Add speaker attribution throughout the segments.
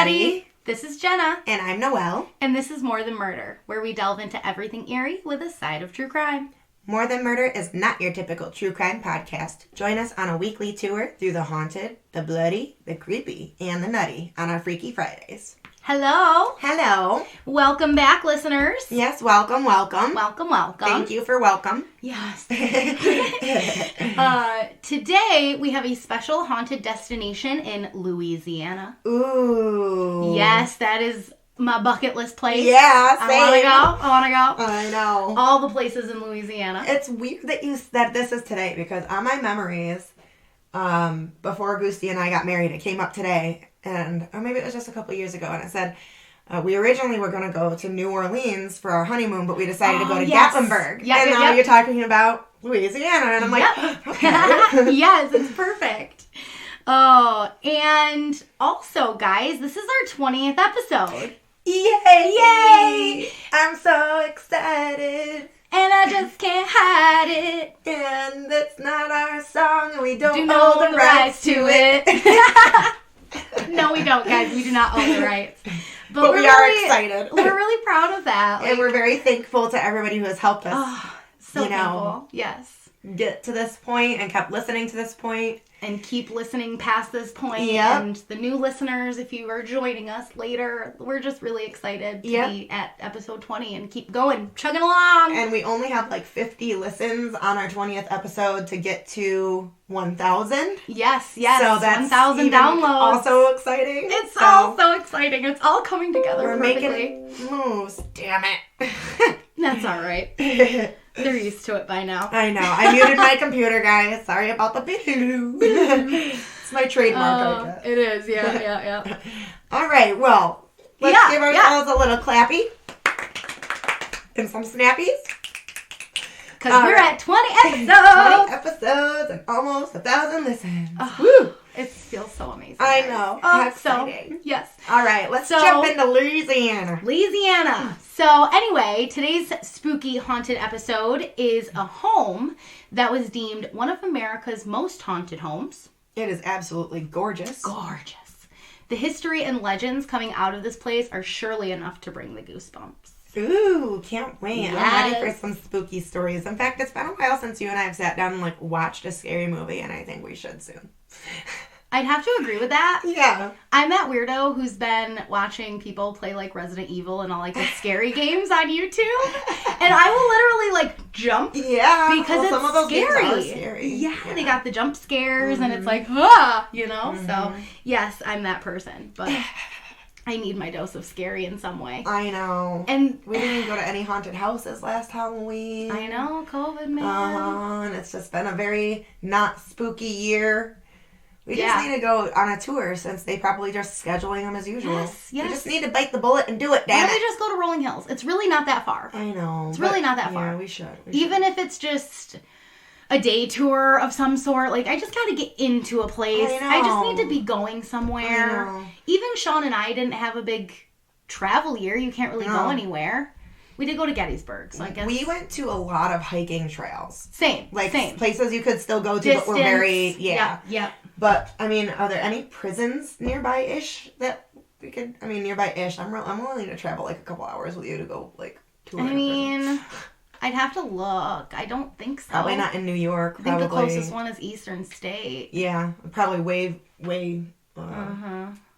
Speaker 1: everybody. This is Jenna.
Speaker 2: And I'm Noelle.
Speaker 1: And this is More Than Murder, where we delve into everything eerie with a side of true crime.
Speaker 2: More Than Murder is not your typical true crime podcast. Join us on a weekly tour through the haunted, the bloody, the creepy, and the nutty on our Freaky Fridays.
Speaker 1: Hello.
Speaker 2: Hello.
Speaker 1: Welcome back, listeners.
Speaker 2: Yes, welcome.
Speaker 1: Welcome.
Speaker 2: Thank you for welcome.
Speaker 1: Yes. Today, we have a special haunted destination in Louisiana.
Speaker 2: Ooh.
Speaker 1: Yes, that is my bucket list place.
Speaker 2: Yeah, same.
Speaker 1: I want to go.
Speaker 2: I know.
Speaker 1: All the places in Louisiana.
Speaker 2: It's weird that this is today, because on my memories, before Goosey and I got married, it came up today. Or maybe it was just a couple years ago, and it said, we originally were going to go to New Orleans for our honeymoon, but we decided to go to Gatlinburg. And now you're talking about Louisiana, and I'm like, okay.
Speaker 1: Yes, it's perfect. Oh, and also, guys, this is our 20th episode.
Speaker 2: Yay! I'm so excited.
Speaker 1: And I just can't hide it.
Speaker 2: And it's not our song, and we don't
Speaker 1: own
Speaker 2: own the rights to it.
Speaker 1: No, we don't, guys. We do not own the rights.
Speaker 2: But we are excited.
Speaker 1: We're really proud of that.
Speaker 2: And we're very thankful to everybody who has helped us.
Speaker 1: Oh, so thankful. Yes.
Speaker 2: Get to this point and kept listening to this point.
Speaker 1: And keep listening past this point.
Speaker 2: Yep.
Speaker 1: And the new listeners, if you are joining us later, we're just really excited to be at episode 20 and keep going, chugging along.
Speaker 2: And we only have like 50 listens on our 20th episode to get to 1,000.
Speaker 1: Yes.
Speaker 2: So that's
Speaker 1: 1,000 downloads.
Speaker 2: Also exciting.
Speaker 1: It's all so exciting. It's all coming together perfectly.
Speaker 2: Making moves. Damn it.
Speaker 1: That's all right. They're used to it by now.
Speaker 2: I know. I muted my computer, guys. Sorry about the boo. It's my trademark, I guess.
Speaker 1: It is, yeah.
Speaker 2: All right, well, let's give ourselves a little clappy and some snappies.
Speaker 1: Because we're at 20 episodes.
Speaker 2: 20 episodes and almost 1,000 listens.
Speaker 1: Woo! It feels so amazing.
Speaker 2: I know.
Speaker 1: Oh,
Speaker 2: exciting.
Speaker 1: Yes.
Speaker 2: All right, let's jump into Louisiana.
Speaker 1: So anyway, today's spooky haunted episode is a home that was deemed one of America's most haunted homes.
Speaker 2: It is absolutely gorgeous.
Speaker 1: Gorgeous. The history and legends coming out of this place are surely enough to bring the goosebumps.
Speaker 2: Ooh, can't wait.
Speaker 1: Yes.
Speaker 2: I'm ready for some spooky stories. In fact, it's been a while since you and I have sat down and watched a scary movie, and I think we should soon.
Speaker 1: I'd have to agree with that.
Speaker 2: Yeah.
Speaker 1: I'm that weirdo who's been watching people play Resident Evil and all the scary games on YouTube. And I will literally jump.
Speaker 2: Yeah.
Speaker 1: Because it's
Speaker 2: some of those
Speaker 1: scary.
Speaker 2: games are scary.
Speaker 1: Yeah, they got the jump scares and it's So, yes, I'm that person. But I need my dose of scary in some way.
Speaker 2: I know.
Speaker 1: And
Speaker 2: we didn't even go to any haunted houses last Halloween.
Speaker 1: I know, COVID, man.
Speaker 2: And it's just been a very not spooky year. We just need to go on a tour since they probably just scheduling them as usual.
Speaker 1: Yes.
Speaker 2: We just need to bite the bullet and do it, damn it.
Speaker 1: Why don't we just go to Rolling Hills? It's really not that far.
Speaker 2: I know.
Speaker 1: It's really not that far.
Speaker 2: Yeah, we should.
Speaker 1: Even if it's just a day tour of some sort. I just got to get into a place. I just need to be going somewhere.
Speaker 2: I know.
Speaker 1: Even Sean and I didn't have a big travel year. You can't really go anywhere. We did go to Gettysburg, so I guess.
Speaker 2: We went to a lot of hiking trails.
Speaker 1: Same.
Speaker 2: Places you could still go to,
Speaker 1: Distance.
Speaker 2: but were very,
Speaker 1: Yep.
Speaker 2: But, I mean, are there any prisons nearby-ish that we could, nearby-ish? I'm willing to travel a couple hours with you to go, tour.
Speaker 1: I'd have to look. I don't think so.
Speaker 2: Probably not in New York,
Speaker 1: I think the closest one is Eastern State.
Speaker 2: Yeah, probably way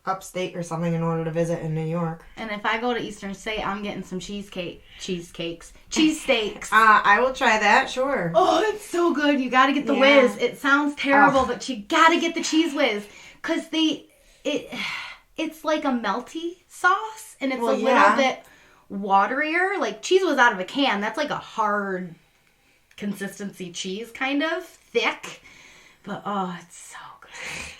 Speaker 2: upstate or something in order to visit in New York.
Speaker 1: And if I go to Eastern State, I'm getting some cheesesteaks.
Speaker 2: I will try that, sure.
Speaker 1: Oh, it's so good. You got to get the whiz. It sounds terrible, but you got to get the cheese whiz. Because it's like a melty sauce, and it's a little bit waterier. Cheese whiz out of a can. That's a hard consistency cheese, kind of. Thick. But, it's so good.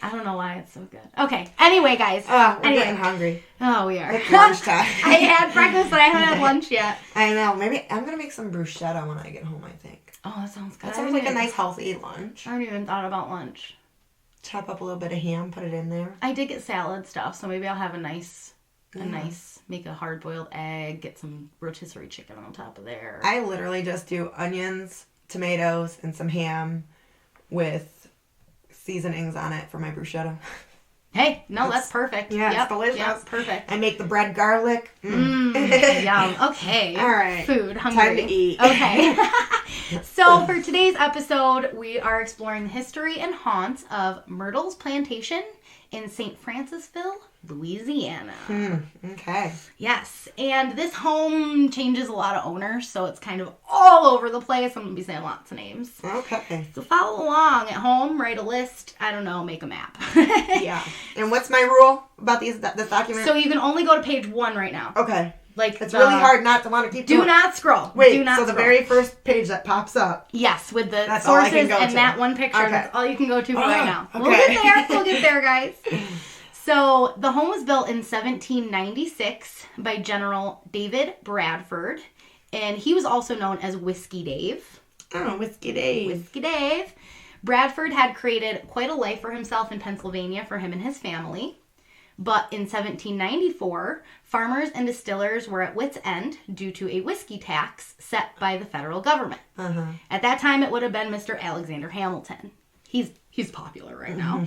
Speaker 1: I don't know why it's so good. Okay. Anyway, guys.
Speaker 2: We're getting hungry.
Speaker 1: Oh, we are.
Speaker 2: It's lunchtime.
Speaker 1: I had breakfast, but I haven't had lunch yet.
Speaker 2: I know. Maybe I'm going to make some bruschetta when I get home, I think.
Speaker 1: Oh, that sounds good.
Speaker 2: That sounds like a nice, healthy lunch.
Speaker 1: I haven't even thought about lunch.
Speaker 2: Chop up a little bit of ham, put it in there.
Speaker 1: I did get salad stuff, so maybe I'll have a nice, make a hard-boiled egg, get some rotisserie chicken on top of there.
Speaker 2: I literally just do onions, tomatoes, and some ham with seasonings on it for my bruschetta.
Speaker 1: Hey, no, that's perfect.
Speaker 2: Yeah, it's delicious.
Speaker 1: Yep, perfect.
Speaker 2: I make the bread garlic.
Speaker 1: Yum. Okay.
Speaker 2: All right.
Speaker 1: Food. Hungry.
Speaker 2: Time to eat.
Speaker 1: Okay. So for today's episode, we are exploring the history and haunts of Myrtles Plantation in St. Francisville, Louisiana.
Speaker 2: Okay.
Speaker 1: Yes, and this home changes a lot of owners, so it's kind of all over the place. I'm going to be saying lots of names.
Speaker 2: Okay.
Speaker 1: So follow along at home, write a list, I don't know, make a map.
Speaker 2: Yeah. And what's my rule about this document?
Speaker 1: So you can only go to page 1 right now.
Speaker 2: Okay.
Speaker 1: Like
Speaker 2: it's really hard not to want to keep
Speaker 1: Do
Speaker 2: going.
Speaker 1: not scroll.
Speaker 2: Wait,
Speaker 1: do not
Speaker 2: so
Speaker 1: scroll.
Speaker 2: the very first page that pops up.
Speaker 1: Yes, with the
Speaker 2: that's sources
Speaker 1: and
Speaker 2: to.
Speaker 1: that one picture.
Speaker 2: Okay.
Speaker 1: That's all you can go to right now.
Speaker 2: Okay.
Speaker 1: We'll get there, guys. So the home was built in 1796 by General David Bradford, and he was also known as Whiskey Dave.
Speaker 2: Oh, Whiskey Dave.
Speaker 1: Whiskey Dave. Bradford had created quite a life for himself in Pennsylvania for him and his family. But in 1794, farmers and distillers were at wit's end due to a whiskey tax set by the federal government. At that time, it would have been Mr. Alexander Hamilton. He's popular right now.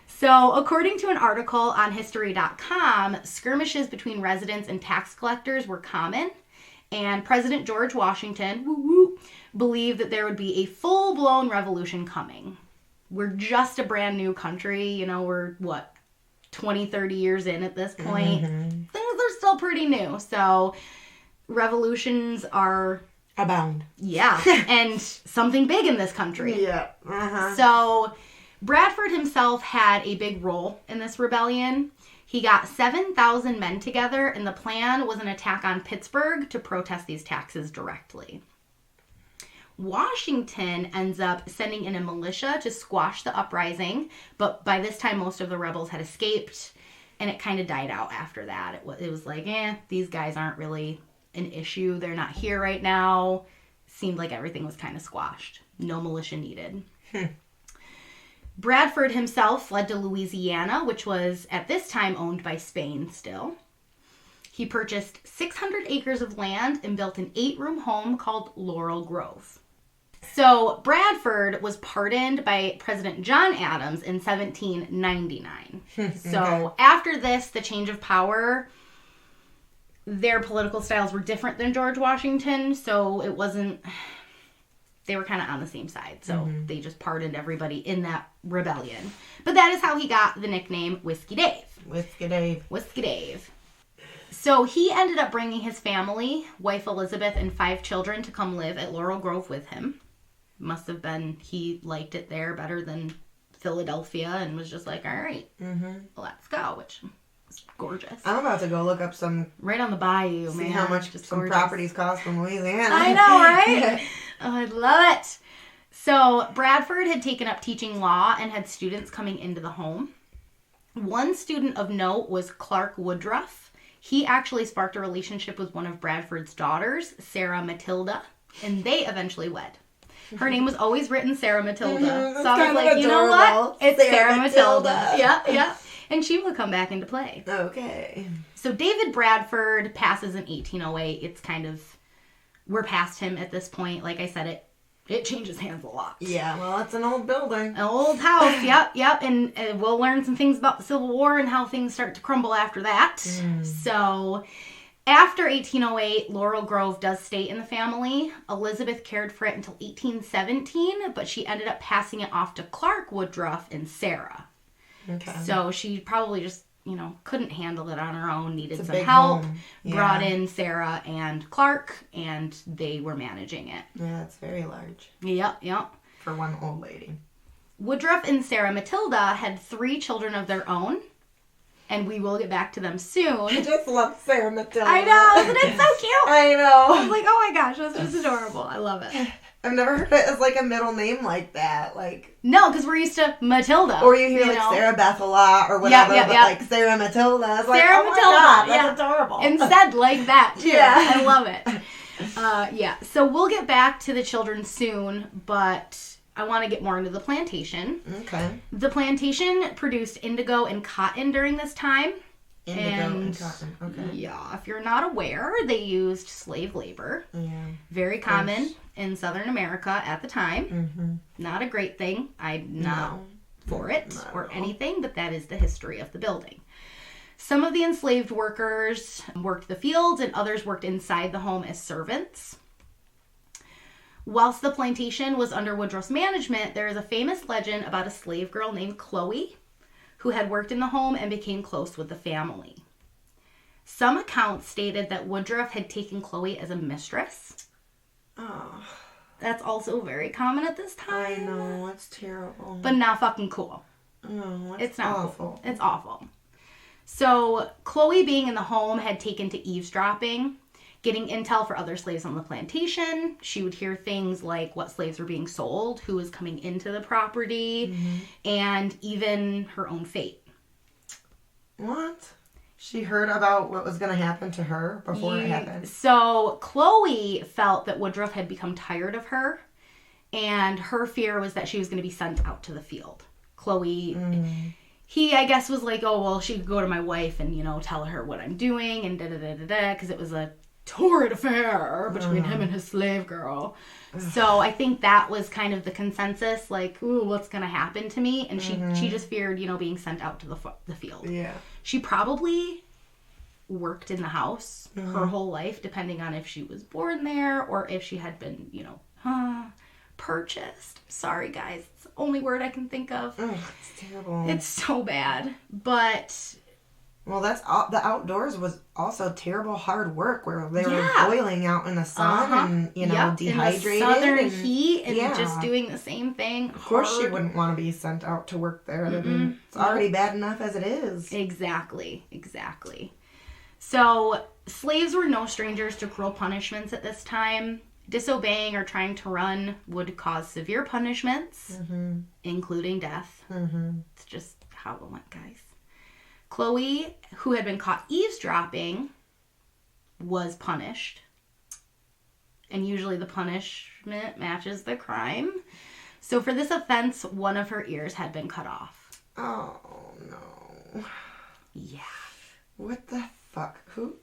Speaker 1: So, according to an article on History.com, skirmishes between residents and tax collectors were common, and President George Washington believed that there would be a full-blown revolution coming. We're just a brand new country, you know, we're, 20, 30 years in at this point. Things are still pretty new, so revolutions are...
Speaker 2: abound.
Speaker 1: Yeah, and something big in this country.
Speaker 2: Yeah.
Speaker 1: So... Bradford himself had a big role in this rebellion. He got 7,000 men together, and the plan was an attack on Pittsburgh to protest these taxes directly. Washington ends up sending in a militia to squash the uprising, but by this time most of the rebels had escaped, and it kind of died out after that. It was like, these guys aren't really an issue. They're not here right now. Seemed like everything was kind of squashed. No militia needed. Bradford himself fled to Louisiana, which was at this time owned by Spain still. He purchased 600 acres of land and built an 8-room home called Laurel Grove. So Bradford was pardoned by President John Adams in 1799. So after this, the change of power, their political styles were different than George Washington, so it wasn't... They were kind of on the same side, so they just pardoned everybody in that rebellion. But that is how he got the nickname Whiskey Dave.
Speaker 2: Whiskey Dave.
Speaker 1: Whiskey Dave. So he ended up bringing his family, wife Elizabeth, and 5 children to come live at Laurel Grove with him. Must have been he liked it there better than Philadelphia and was just like, all right, let's go, which is gorgeous.
Speaker 2: I'm about to go look up some...
Speaker 1: Right on the bayou,
Speaker 2: see
Speaker 1: man.
Speaker 2: how much
Speaker 1: just
Speaker 2: some
Speaker 1: gorgeous.
Speaker 2: properties cost in Louisiana.
Speaker 1: I know, right? Oh, I love it. So Bradford had taken up teaching law and had students coming into the home. One student of note was Clark Woodruff. He actually sparked a relationship with one of Bradford's daughters, Sarah Matilda, and they eventually wed. Her name was always written Sarah Matilda. So I was like, you know what? It's Sarah Matilda. Yeah. And she will come back into play.
Speaker 2: Okay.
Speaker 1: So David Bradford passes in 1808. It's kind of... We're past him at this point. Like I said, it changes hands a lot.
Speaker 2: Yeah, well, it's an old building.
Speaker 1: An old house, yep. And we'll learn some things about the Civil War and how things start to crumble after that. So after 1808, Laurel Grove does stay in the family. Elizabeth cared for it until 1817, but she ended up passing it off to Clark Woodruff and Sarah.
Speaker 2: Okay.
Speaker 1: So she probably just... couldn't handle it on her own, needed some help, brought in Sarah and Clark, and they were managing it.
Speaker 2: Yeah, it's very large.
Speaker 1: Yep.
Speaker 2: For one old lady.
Speaker 1: Woodruff and Sarah Matilda had 3 children of their own, and we will get back to them soon.
Speaker 2: I just love Sarah Matilda.
Speaker 1: I know, isn't it so cute?
Speaker 2: I know.
Speaker 1: I was like, oh my gosh, that's just adorable. I love it.
Speaker 2: I've never heard it as like a middle name like that. Like
Speaker 1: no, because we're used to Matilda.
Speaker 2: Or you hear like Sarah Beth a lot or whatever, but like Sarah Matilda. It's like,
Speaker 1: Sarah Matilda.
Speaker 2: My God, that's adorable.
Speaker 1: And said like that too.
Speaker 2: Yeah.
Speaker 1: I love it. So we'll get back to the children soon, but I want to get more into the plantation.
Speaker 2: Okay.
Speaker 1: The plantation produced indigo and cotton during this time.
Speaker 2: Indigo and cotton. Okay.
Speaker 1: Yeah, if you're not aware, they used slave labor.
Speaker 2: Yeah.
Speaker 1: Very common in Southern America at the time.
Speaker 2: Mm-hmm.
Speaker 1: Not a great thing. I'm not for it or anything, but that is the history of the building. Some of the enslaved workers worked the fields and others worked inside the home as servants. Whilst the plantation was under Woodruff's management, there is a famous legend about a slave girl named Chloe who had worked in the home and became close with the family. Some accounts stated that Woodruff had taken Chloe as a mistress.
Speaker 2: Oh.
Speaker 1: That's also very common at this time.
Speaker 2: I know, it's terrible.
Speaker 1: But not fucking cool.
Speaker 2: Oh,
Speaker 1: it's not
Speaker 2: awful.
Speaker 1: Cool. It's awful. So, Chloe being in the home had taken to eavesdropping, getting intel for other slaves on the plantation. She would hear things like what slaves were being sold, who was coming into the property, and even her own fate.
Speaker 2: What? She heard about what was going to happen to her before it happened. So
Speaker 1: Chloe felt that Woodruff had become tired of her, and her fear was that she was going to be sent out to the field. Chloe, he, I guess, was like, oh, well, she could go to my wife and, tell her what I'm doing and da-da-da-da-da, because it was a torrid affair between him and his slave girl. So I think that was kind of the consensus, like, ooh, what's going to happen to me? And she just feared, being sent out to the field.
Speaker 2: Yeah.
Speaker 1: She probably worked in the house her whole life, depending on if she was born there or if she had been, purchased. Sorry, guys. It's the only word I can think of.
Speaker 2: Oh, it's terrible.
Speaker 1: It's so bad. But...
Speaker 2: Well, that's the outdoors was also terrible hard work where they were boiling out in the sun and, dehydrated.
Speaker 1: In the southern heat and just doing the same thing.
Speaker 2: Of course she wouldn't want to be sent out to work there. It's already bad enough as it is.
Speaker 1: Exactly. So, slaves were no strangers to cruel punishments at this time. Disobeying or trying to run would cause severe punishments, including death. It's just how it went, guys. Chloe, who had been caught eavesdropping, was punished. And usually the punishment matches the crime. So for this offense, one of her ears had been cut off.
Speaker 2: Oh, no.
Speaker 1: Yeah.
Speaker 2: What the fuck? Who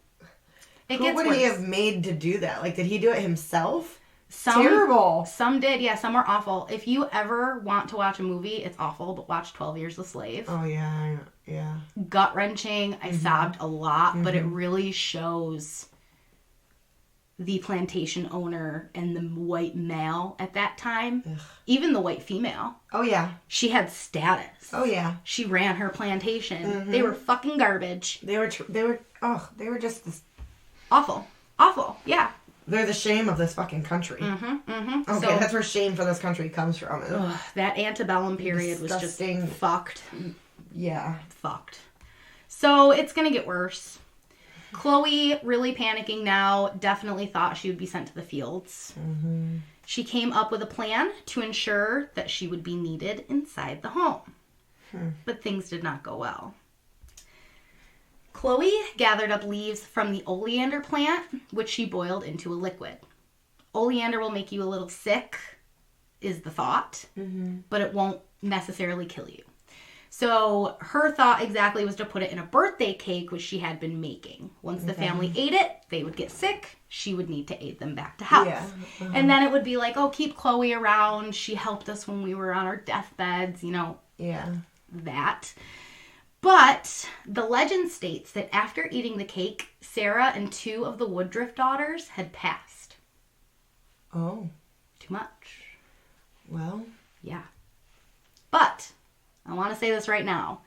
Speaker 1: would
Speaker 2: he have made to do that? Like, did he do it himself? Terrible.
Speaker 1: Some did, yeah. Some are awful. If you ever want to watch a movie, it's awful, but watch 12 Years a Slave.
Speaker 2: Oh, yeah.
Speaker 1: Gut-wrenching. I sobbed a lot, but it really shows the plantation owner and the white male at that time. Ugh. Even the white female.
Speaker 2: Oh, yeah.
Speaker 1: She had status.
Speaker 2: Oh, yeah.
Speaker 1: She ran her plantation. They were fucking garbage.
Speaker 2: They were just this...
Speaker 1: Awful, yeah.
Speaker 2: They're the shame of this fucking country. Okay, so, that's where shame for this country comes from.
Speaker 1: That antebellum period was just fucked.
Speaker 2: Yeah.
Speaker 1: Fucked. So it's going to get worse. Chloe, really panicking now, definitely thought she would be sent to the fields. She came up with a plan to ensure that she would be needed inside the home. But things did not go well. Chloe gathered up leaves from the oleander plant, which she boiled into a liquid. Oleander will make you a little sick, is the thought, but it won't necessarily kill you. So her thought exactly was to put it in a birthday cake, which she had been making. Once the family ate it, they would get sick. She would need to aid them back to health. Yeah. And then it would be like, oh, keep Chloe around. She helped us when we were on our deathbeds,
Speaker 2: Yeah.
Speaker 1: That. But the legend states that after eating the cake, Sarah and 2 of the Woodruff daughters had passed.
Speaker 2: Oh.
Speaker 1: Too much.
Speaker 2: Well.
Speaker 1: Yeah. But, I want to say this right now.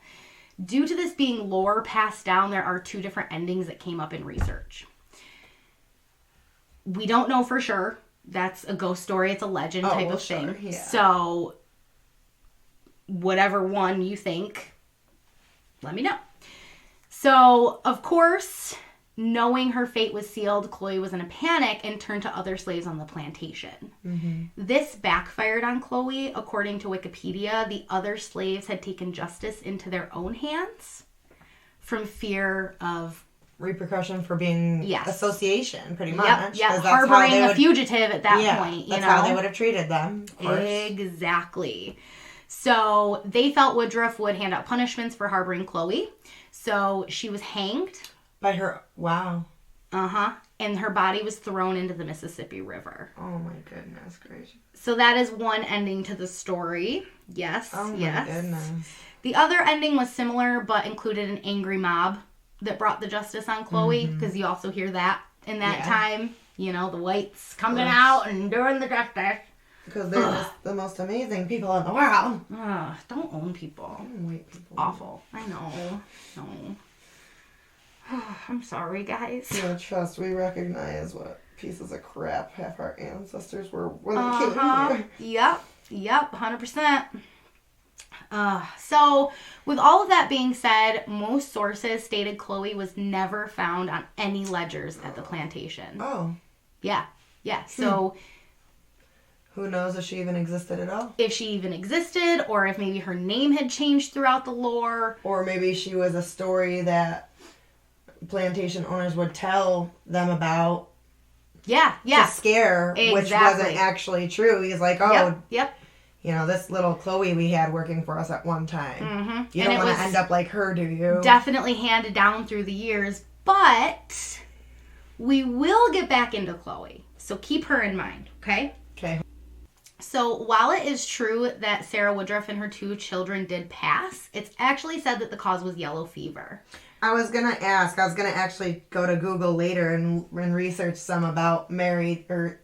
Speaker 1: Due to this being lore passed down, there are 2 different endings that came up in research. We don't know for sure. That's a ghost story. It's a legend type of thing. Yeah. So, whatever one you think... let me know. So, of course, knowing her fate was sealed, Chloe was in a panic and turned to other slaves on the plantation. This backfired on Chloe. According to Wikipedia, the other slaves had taken justice into their own hands from fear of...
Speaker 2: repercussion for being association, pretty much.
Speaker 1: Yep. Harboring a fugitive at that point.
Speaker 2: That's how they would have treated them, of course.
Speaker 1: Exactly. So they felt Woodruff would hand out punishments for harboring Chloe. So she was hanged.
Speaker 2: By her, wow.
Speaker 1: and her body was thrown into the Mississippi River.
Speaker 2: Oh my goodness gracious.
Speaker 1: So that is one ending to the story. Yes,
Speaker 2: oh
Speaker 1: yes.
Speaker 2: My goodness.
Speaker 1: The other ending was similar, but included an angry mob that brought the justice on Chloe, because you also hear that in that time. You know, the whites coming out and doing the justice.
Speaker 2: Because they're just the most amazing people in the world.
Speaker 1: Don't own people.
Speaker 2: White people.
Speaker 1: Awful. I know. No. I'm sorry, guys.
Speaker 2: Yeah, trust, we recognize what pieces of crap half our ancestors were when they came here.
Speaker 1: Yep, 100%. So, with all of that being said, most sources stated Chloe was never found on any ledgers at the plantation.
Speaker 2: Oh.
Speaker 1: Yeah. So,
Speaker 2: who knows if she even existed at all?
Speaker 1: If she even existed, or if maybe her name had changed throughout the lore.
Speaker 2: Or maybe she was a story that plantation owners would tell them about.
Speaker 1: Yeah.
Speaker 2: To scare, which wasn't actually true. He's like,
Speaker 1: Yep.
Speaker 2: You know, this little Chloe we had working for us at one time.
Speaker 1: Mm-hmm.
Speaker 2: You don't want to end up like her, do you?
Speaker 1: Definitely handed down through the years, but we will get back into Chloe. So keep her in mind, okay?
Speaker 2: Okay.
Speaker 1: So while it is true that Sarah Woodruff and her 2 children did pass, it's actually said that the cause was yellow fever.
Speaker 2: I was going to ask. I was going to actually go to Google later and research some about Myrtles?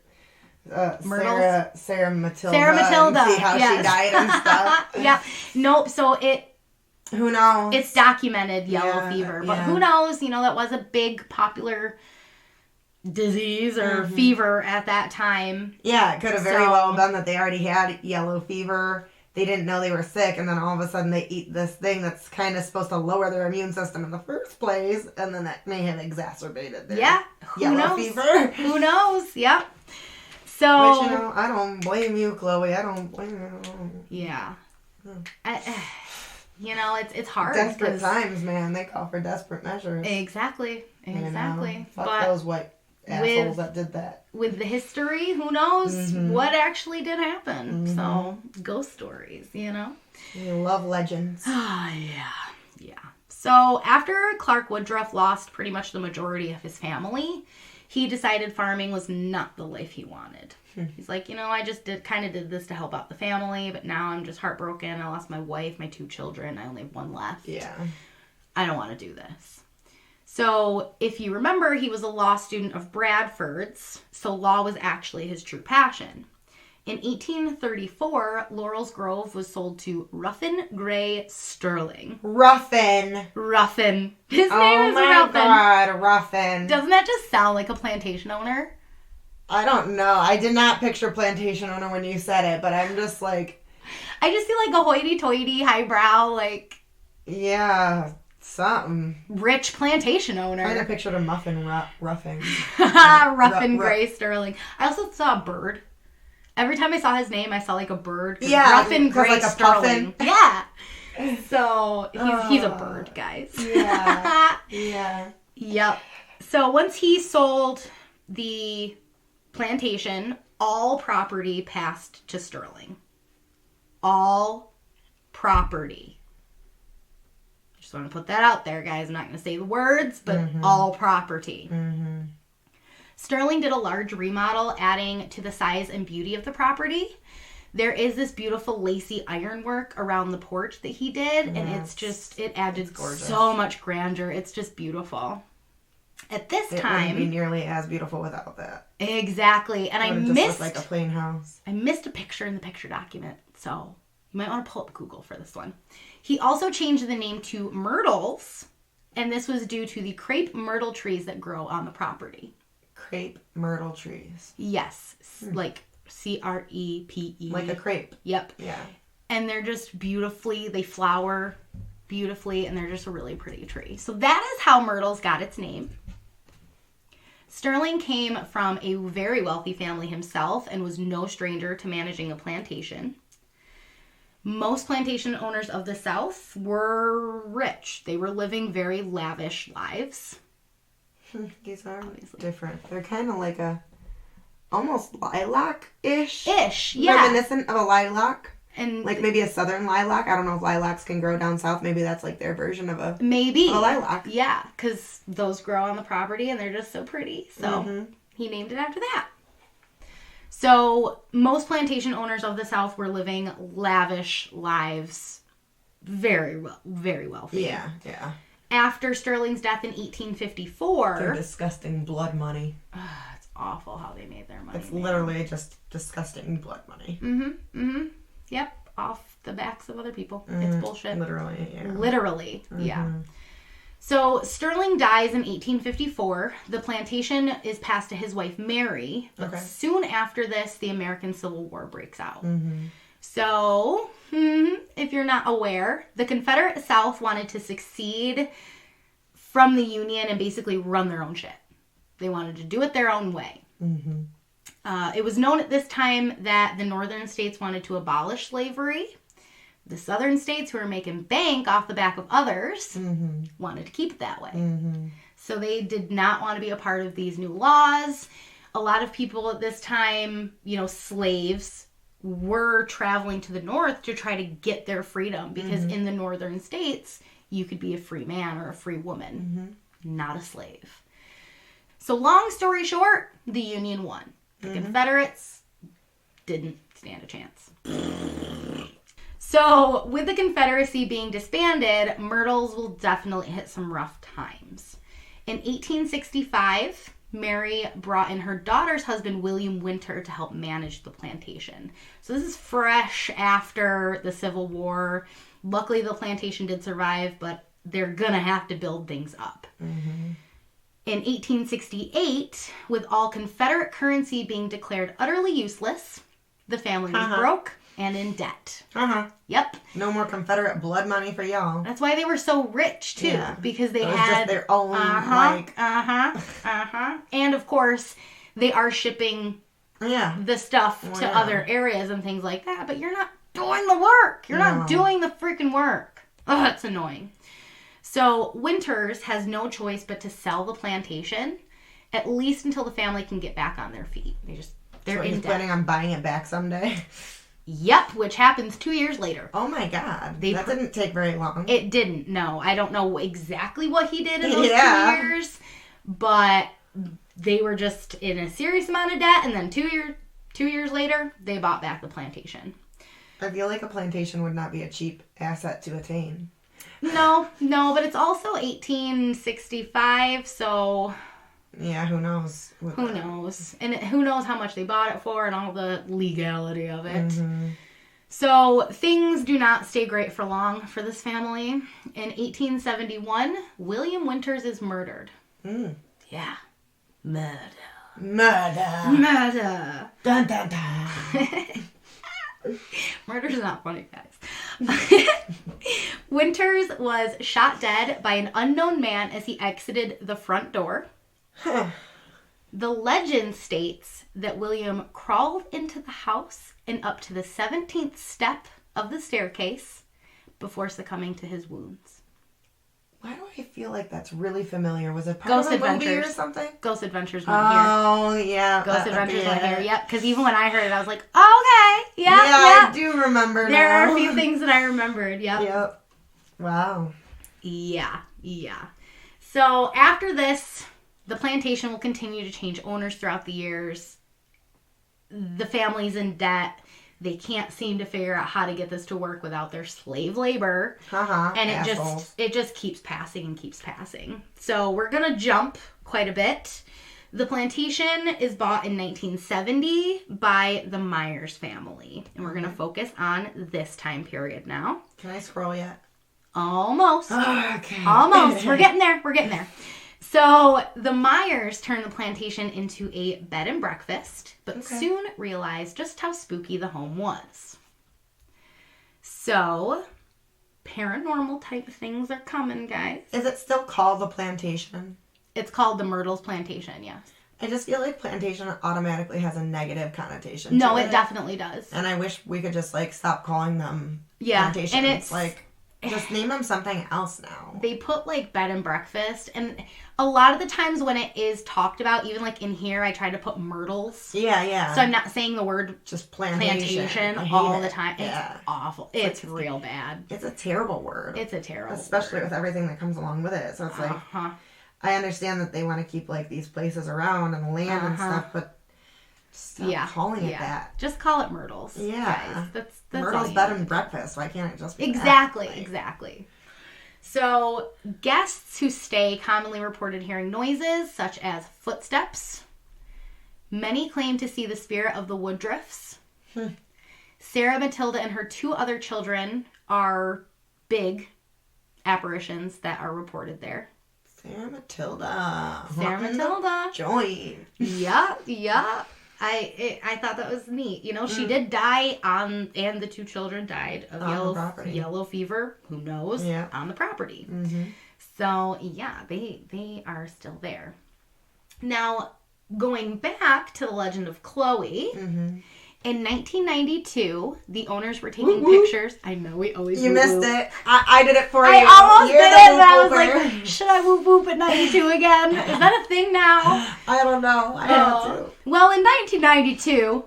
Speaker 2: Sarah Matilda. And see how she died and stuff.
Speaker 1: Yeah. Nope. So
Speaker 2: who knows?
Speaker 1: It's documented yellow fever. But who knows? You know, that was a big popular disease or fever at that time.
Speaker 2: Yeah, it could have very well been that they already had yellow fever. They didn't know they were sick, and then all of a sudden they eat this thing that's kind of supposed to lower their immune system in the first place, and then that may have exacerbated their yellow fever.
Speaker 1: Who knows? Yep. So,
Speaker 2: but, you know, I don't blame you, Chloe. I don't blame you.
Speaker 1: Yeah. You know, it's hard.
Speaker 2: Desperate times, man. They call for desperate measures.
Speaker 1: Exactly.
Speaker 2: You know? Fuck those white assholes that did that.
Speaker 1: With the history, who knows what actually did happen. So, ghost stories, you know?
Speaker 2: We love legends.
Speaker 1: Yeah. So, after Clark Woodruff lost pretty much the majority of his family, he decided farming was not the life he wanted. He's like, you know, I just did this to help out the family, but now I'm just heartbroken. I lost my wife, my 2 children. I only have 1 left.
Speaker 2: Yeah.
Speaker 1: I don't want to do this. So, if you remember, he was a law student of Bradford's, so law was actually his true passion. In 1834, Laurel's Grove was sold to Ruffin Gray Sterling.
Speaker 2: Ruffin.
Speaker 1: His name is Ruffin.
Speaker 2: Oh my God, Ruffin.
Speaker 1: Doesn't that just sound like a plantation owner?
Speaker 2: I don't know. I did not picture plantation owner when you said it, but I'm just like...
Speaker 1: I just see like a hoity-toity, highbrow, like...
Speaker 2: Yeah, something.
Speaker 1: Rich plantation owner.
Speaker 2: I pictured a muffin Ruffin.
Speaker 1: Ruffin Gray Sterling. I also saw a bird. Every time I saw his name, I saw like a bird.
Speaker 2: Yeah.
Speaker 1: Ruffin Gray
Speaker 2: like
Speaker 1: Sterling. Yeah. So, he's a bird, guys.
Speaker 2: Yeah. Yeah.
Speaker 1: Yep. So, once he sold the plantation, all property passed to Sterling. All property. Just want to put that out there, guys. I'm not going to say the words, but all property. Sterling did a large remodel, adding to the size and beauty of the property. There is this beautiful lacy ironwork around the porch that he did, and it added so much grandeur. It's just beautiful. At this time,
Speaker 2: it wouldn't be nearly as beautiful without that.
Speaker 1: Exactly, and I missed
Speaker 2: like a plain house.
Speaker 1: I missed a picture in the picture document, so you might want to pull up Google for this one. He also changed the name to Myrtles, and this was due to the crepe myrtle trees that grow on the property.
Speaker 2: Crepe myrtle trees.
Speaker 1: Yes, like CREPE.
Speaker 2: Like a crepe.
Speaker 1: Yep.
Speaker 2: Yeah.
Speaker 1: And they're just they flower beautifully, and they're just a really pretty tree. So that is how Myrtles got its name. Sterling came from a very wealthy family himself and was no stranger to managing a plantation. Most plantation owners of the South were rich. They were living very lavish lives.
Speaker 2: These are different. They're kind of like almost lilac-ish.
Speaker 1: Yeah.
Speaker 2: Reminiscent of a lilac.
Speaker 1: And
Speaker 2: like maybe a southern lilac. I don't know if lilacs can grow down south. Maybe that's like their version of a lilac.
Speaker 1: Yeah, because those grow on the property and they're just so pretty. So he named it after that. So most plantation owners of the South were living lavish lives, very wealthy.
Speaker 2: Yeah.
Speaker 1: After Sterling's death in 1854,
Speaker 2: they're disgusting blood money.
Speaker 1: It's awful how they made their money.
Speaker 2: It's literally just disgusting blood money.
Speaker 1: Yep, off the backs of other people. It's bullshit.
Speaker 2: Literally,
Speaker 1: yeah. So Sterling dies in 1854. The plantation is passed to his wife Mary, but soon after this, the American Civil War breaks out. So, if you're not aware, the Confederate South wanted to secede from the Union and basically run their own shit. They wanted to do it their own way. It was known at this time that the northern states wanted to abolish slavery. The southern states, who were making bank off the back of others, wanted to keep it that way. So they did not want to be a part of these new laws. A lot of people at this time, slaves, were traveling to the north to try to get their freedom, because in the northern states, you could be a free man or a free woman, not a slave. So long story short, the Union won. The Confederates didn't stand a chance. So with the Confederacy being disbanded, Myrtles will definitely hit some rough times. In 1865, Mary brought in her daughter's husband, William Winter, to help manage the plantation. So this is fresh after the Civil War. Luckily, the plantation did survive, but they're going to have to build things up. In 1868, with all Confederate currency being declared utterly useless, the family was broke and in debt. Yep.
Speaker 2: No more Confederate blood money for y'all.
Speaker 1: That's why they were so rich, too. Yeah. Because they had...
Speaker 2: just their own,
Speaker 1: And, of course, they are shipping the stuff to other areas and things like that, but you're not doing the work. You're not doing the freaking work. Oh, that's annoying. So Winters has no choice but to sell the plantation, at least until the family can get back on their feet. They're in debt.
Speaker 2: Planning on buying it back someday?
Speaker 1: Yep, which happens 2 years later.
Speaker 2: Oh my God. That didn't take very long.
Speaker 1: It didn't, no. I don't know exactly what he did in those 2 years, but they were just in a serious amount of debt, and then 2 years later, they bought back the plantation.
Speaker 2: I feel like a plantation would not be a cheap asset to attain.
Speaker 1: No, but it's also 1865, so...
Speaker 2: Yeah, who knows?
Speaker 1: Who knows? And who knows how much they bought it for and all the legality of it. So things do not stay great for long for this family. In 1871, William Winters is murdered. Yeah. Murder.
Speaker 2: Dun, dun, dun.
Speaker 1: Murder's not funny, guys. Winters was shot dead by an unknown man as he exited the front door. The legend states that William crawled into the house and up to the 17th step of the staircase before succumbing to his wounds.
Speaker 2: Why do I feel like that's really familiar? Was it part of a movie or something?
Speaker 1: Ghost Adventures went here.
Speaker 2: Oh, yeah.
Speaker 1: Ghost Adventures went here, yep. Because even when I heard it, I was like, oh, okay. Yeah,
Speaker 2: I do remember
Speaker 1: there are a few things that I remembered,
Speaker 2: Yep. Wow.
Speaker 1: Yeah. So after this, the plantation will continue to change owners throughout the years. The family's in debt. They can't seem to figure out how to get this to work without their slave labor. And it just keeps passing and keeps passing. So we're going to jump quite a bit. The plantation is bought in 1970 by the Myers family. And we're going to focus on this time period now.
Speaker 2: Can I scroll yet?
Speaker 1: Almost.
Speaker 2: Oh, okay.
Speaker 1: Almost. We're getting there. So the Myers turned the plantation into a bed and breakfast, but soon realized just how spooky the home was. So paranormal type things are coming, guys.
Speaker 2: Is it still called the Plantation?
Speaker 1: It's called the Myrtles Plantation, yes.
Speaker 2: I just feel like plantation automatically has a negative connotation.
Speaker 1: No, it definitely does.
Speaker 2: And I wish we could just stop calling them plantations.
Speaker 1: And it's
Speaker 2: Just name them something else now.
Speaker 1: They put, like, bed and breakfast. And a lot of the times when it is talked about, even, like, in here, I try to put Myrtles.
Speaker 2: Yeah.
Speaker 1: So I'm not saying the word
Speaker 2: just plantation
Speaker 1: all the time.
Speaker 2: Yeah.
Speaker 1: It's awful. It's real bad.
Speaker 2: It's a terrible word.
Speaker 1: It's a terrible
Speaker 2: Especially
Speaker 1: word.
Speaker 2: with everything that comes along with it. So it's like, I understand that they want to keep, like, these places around and the land and stuff, but stop calling it that.
Speaker 1: Just call it Myrtles.
Speaker 2: Yeah.
Speaker 1: Guys. That's
Speaker 2: Myrtles bed and breakfast. Why can't it just be
Speaker 1: Exactly. So, guests who stay commonly reported hearing noises such as footsteps. Many claim to see the spirit of the Woodruffs. Sarah Matilda and her 2 other children are big apparitions that are reported there.
Speaker 2: Sarah Matilda. Join.
Speaker 1: Yeah. I thought that was neat. You know, she did die and the 2 children died of yellow fever. Who knows?
Speaker 2: Yeah.
Speaker 1: On the property.
Speaker 2: Mm-hmm.
Speaker 1: So, yeah, they are still there. Now, going back to the legend of Chloe, in 1992, the owners were taking pictures. I know we always
Speaker 2: You missed it. I did it for you.
Speaker 1: I almost did it, but I was like, should I whoop whoop at 92 again? Is that a thing now?
Speaker 2: I don't know. I have to.
Speaker 1: Well, in 1992,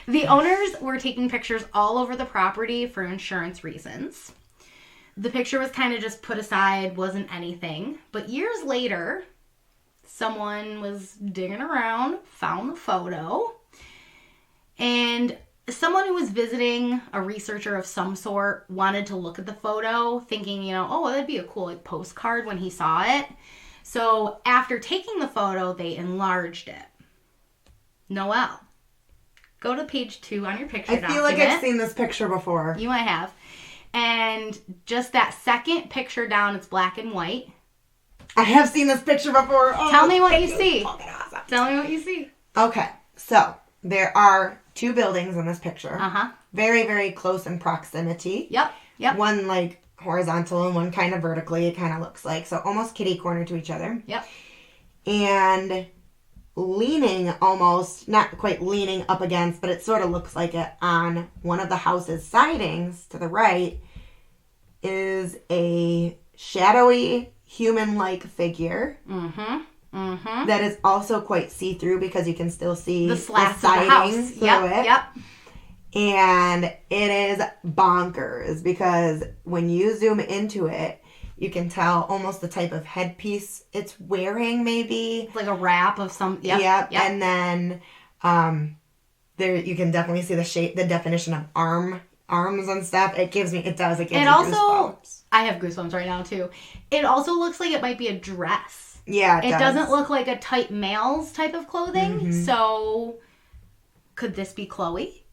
Speaker 1: the owners were taking pictures all over the property for insurance reasons. The picture was kind of just put aside, wasn't anything. But years later, someone was digging around, found the photo, and someone who was visiting, a researcher of some sort, wanted to look at the photo, thinking, oh, that'd be a cool postcard when he saw it. So after taking the photo, they enlarged it. Noelle, go to page 2 on your picture document.
Speaker 2: I feel like I've seen this picture before.
Speaker 1: You might have. And just that second picture down, it's black and white.
Speaker 2: I have seen this picture before. Oh,
Speaker 1: Tell me what you see.
Speaker 2: Awesome.
Speaker 1: Tell me what you see.
Speaker 2: Okay, so there are 2 buildings in this picture. Very, very close in proximity.
Speaker 1: Yep.
Speaker 2: One like horizontal and one kind of vertically, it kind of looks like. So almost kitty corner to each other.
Speaker 1: Yep.
Speaker 2: And leaning almost, not quite leaning up against, but it sort of looks like it on one of the house's sidings to the right is a shadowy human-like figure. That is also quite see-through because you can still see
Speaker 1: the slats of the house
Speaker 2: through it. Yep. And it is bonkers because when you zoom into it, you can tell almost the type of headpiece it's wearing, maybe.
Speaker 1: Like a wrap of some...
Speaker 2: Yep. And then there you can definitely see the shape, the definition of arms and stuff. It gives me goosebumps.
Speaker 1: I have goosebumps right now, too. It also looks like it might be a dress.
Speaker 2: Yeah,
Speaker 1: it doesn't look like a tight male's type of clothing. So, could this be Chloe?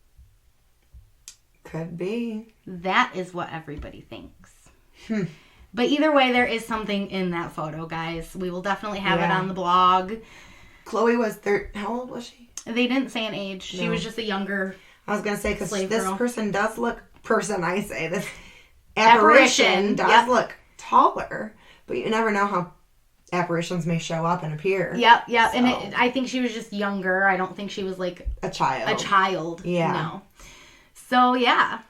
Speaker 2: Could be.
Speaker 1: That is what everybody thinks. But either way, there is something in that photo, guys. We will definitely have it on the blog.
Speaker 2: Chloe was how old was she?
Speaker 1: They didn't say an age. No. She was just a younger
Speaker 2: I was going to say, because this
Speaker 1: girl.
Speaker 2: person does look... This apparition does look taller. But you never know how apparitions may show up and appear.
Speaker 1: Yep. So. And I think she was just younger. I don't think she was like...
Speaker 2: A child.
Speaker 1: Yeah. No. So, yeah.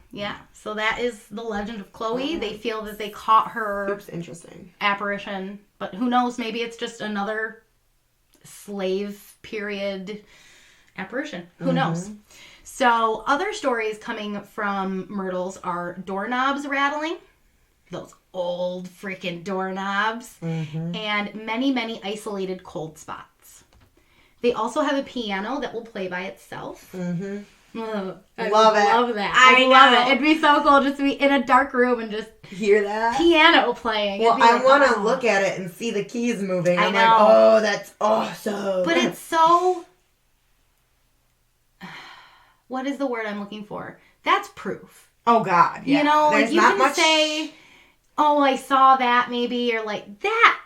Speaker 1: So that is the legend of Chloe. They feel that they caught her...
Speaker 2: Oops, interesting.
Speaker 1: Apparition. But who knows? Maybe it's just another slave period apparition. Who knows? So, other stories coming from Myrtles are doorknobs rattling. Those old freaking doorknobs. And many, many isolated cold spots. They also have a piano that will play by itself. I love that. I love it. It'd be so cool just to be in a dark room and just
Speaker 2: hear that
Speaker 1: piano playing.
Speaker 2: Well, I want to look at it and see the keys moving. I'm like, oh, that's awesome.
Speaker 1: But it's so... What is the word I'm looking for? That's proof.
Speaker 2: Oh, God. Yeah.
Speaker 1: You know, like you can say, oh, I saw that maybe, or like that.